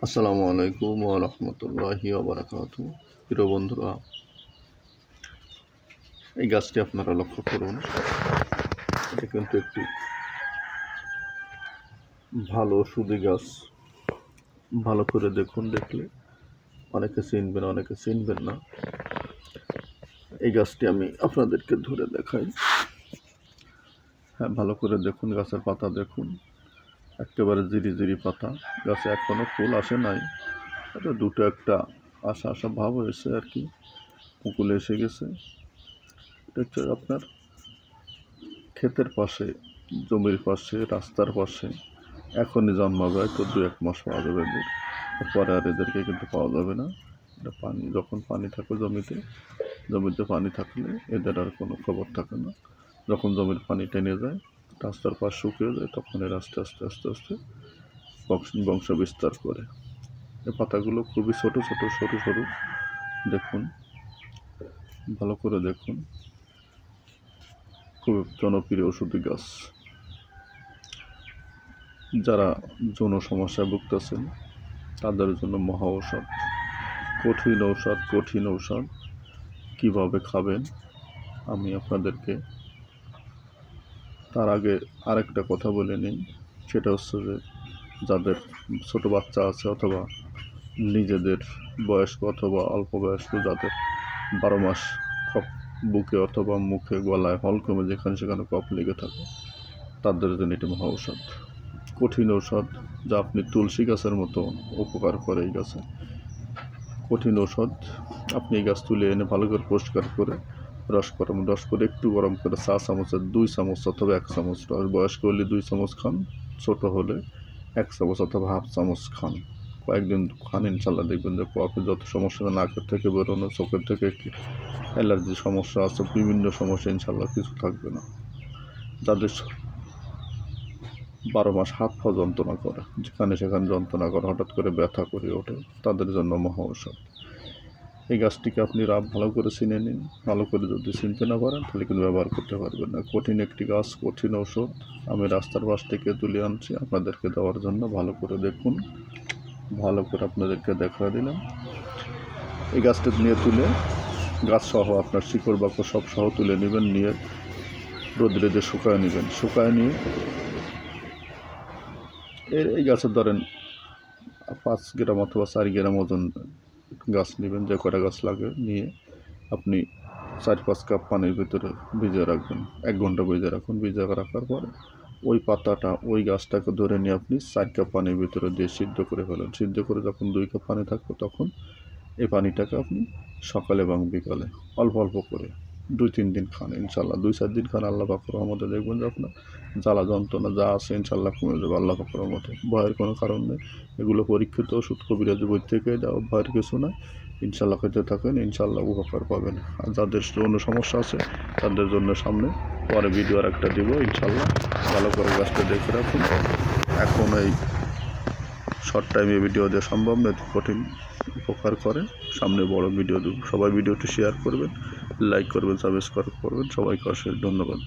আসসালামু আলাইকুম ওয়া রাহমাতুল্লাহি ওয়া বারাকাতুহু। প্রিয় বন্ধুরা, এই গাছটি আপনারা লক্ষ্য করুন। এটা কিন্তু একটি ভালো ওষুধি গাছ। ভালো করে দেখুন, দেখলে অনেকে চিনবেন, অনেকে চিনবেন না। এই গাছটি আমি আপনাদেরকে ধরে দেখাই। হ্যাঁ, ভালো করে দেখুন, গাছের পাতা দেখুন, একেবারে জিরি জিরি পাতা। গাছে এখনো ফুল আসে নাই, এটা দুটো একটা আশা আশা ভাব হয়েছে আর কি, মুকুল এসে গেছে। এটা হচ্ছে আপনার ক্ষেতের পাশে, জমির পাশে, রাস্তার পাশে এখনই জন্মাবে, তো 2-1 মাস পাওয়া যাবে এদের, পরে আর এদেরকে কিন্তু পাওয়া যাবে না। এটা পানি, যখন পানি থাকে জমিতে পানি থাকলে এদের আর কোনো খবর থাকে না। যখন জমির পানি টেনে যায়, রাস্তার পাশ শুকিয়ে যায়, তখন এর আস্তে আস্তে আস্তে আস্তে বংশ বিস্তার করে। এই পাতাগুলো খুবই ছোট ছোট, সরু সরু। দেখুন, ভালো করে দেখুন, খুব জনপ্রিয় ওষুধি গাছ। যারা যৌন সমস্যায় ভুগতেছেন তাদের জন্য মহা ঔষধ, কঠিন ঔষধ। কীভাবে খাবেন আমি আপনাদেরকে তার আগে আরেকটা কথা বলে নিই। সেটা হচ্ছে যে, যাদের ছোট বাচ্চা আছে অথবা নিজেদের বয়স্ক অথবা অল্প বয়স্ক, যাদের 12 মাস কফ বুকে অথবা মুখে, গলায়, হলকমে যেখানে সেখানে কফ লেগে থাকে, তাদের জন্য এটি মহা ঔষধ, কঠিন ঔষধ, যা আপনি তুলসী গাছের মতো উপকার করে। এই গাছে কঠিন ঔষধ। আপনি এই গাছ তুলে এনে ভালো করে পরিষ্কার করে রস করে একটু গরম করে 4 চামচের 2 চামচ অথবা 1 চামচ, বয়স্ক হলে 2 চামচ খান, ছোট হলে 1 চামচ অথবা হাফ চামচ খান। কয়েকদিন খান, ইনশাল্লাহ দেখবেন যে কফে যত সমস্যা, নাকের থেকে বেরোনো, চোখের থেকে অ্যালার্জি সমস্যা আছে, বিভিন্ন সমস্যা, ইনশাল্লাহ কিছু থাকবে না। যাদের 12 মাস হাত পা যন্ত্রণা করে, যেখানে সেখানে যন্ত্রণা করে, হঠাৎ করে ব্যথা করে ওঠে, তাদের জন্য মহা ঔষধ। এই গাছটিকে আপনি ভালো করে চিনে নিন। ভালো করে যদি চিনতে না পারেন তাহলে কিন্তু ব্যবহার করতে পারবেন না। কঠিন একটি গাছ, কঠিন ঔষধ। আমি রাস্তার পাশ থেকে তুলে আনছি আপনাদেরকে দেওয়ার জন্য। ভালো করে দেখুন, ভালো করে আপনাদেরকে দেখা দিলাম। এই গাছটা নিয়ে তুলে, গাছ সহ আপনার শিকড় বাকড় সব সহ তুলে নেবেন, নিয়ে রোদ্রে দিয়ে শুকায় নেবেন। শুকায় নিয়ে এই গাছের ধরেন 5 গ্রাম অথবা 4 গ্রাম ওজন গাছ নেবেন, যে কটা গাছ লাগে, নিয়ে আপনি 4-5 কাপ পানির ভিতরে ভিজিয়ে রাখবেন। 1 ঘন্টা ভিজিয়ে রাখুন। ভিজিয়ে রাখার পরে ওই পাতাটা, ওই গাছটাকে ধরে নিয়ে আপনি 4 কাপ পানির ভিতরে দিয়ে সিদ্ধ করে ফেলেন। সিদ্ধ করে যখন 2 কাপ পানি থাকবে, তখন এই পানিটাকে আপনি সকালে এবং বিকালে অল্প অল্প করে 2-3 দিন খান। ইনশাল্লাহ 2-4 দিন খান, আল্লাহ পাকের রহমতে দেখবেন যে আপনার জ্বালা যন্ত্রণা যা আছে ইনশাল্লাহ কমে যাবে, আল্লাহ পাকের রহমতে। ভয়ের কোনো কারণ নেই, এগুলো পরীক্ষিত ওষুধ, কবিরাজি বই থেকে দেওয়া, ভয়ের কিছু নয়। ইনশাল্লাহ খেতে থাকেন, ইনশাল্লাহ উপকার পাবেন। আর যাদের যৌন সমস্যা আছে তাদের জন্য সামনে পরে ভিডিও আর একটা দিব, ইনশাল্লাহ। ভালো করে গাছটা দেখে রাখুন। এখন এই শর্ট টাইমে ভিডিও দেওয়া সম্ভব নয়, কঠিন উপকার করে। সামনে বড় ভিডিও দেব। সবাই ভিডিওটি শেয়ার করবেন, লাইক করবেন, সাবস্ক্রাইব করবেন। সবাইকে অশেষ ধন্যবাদ।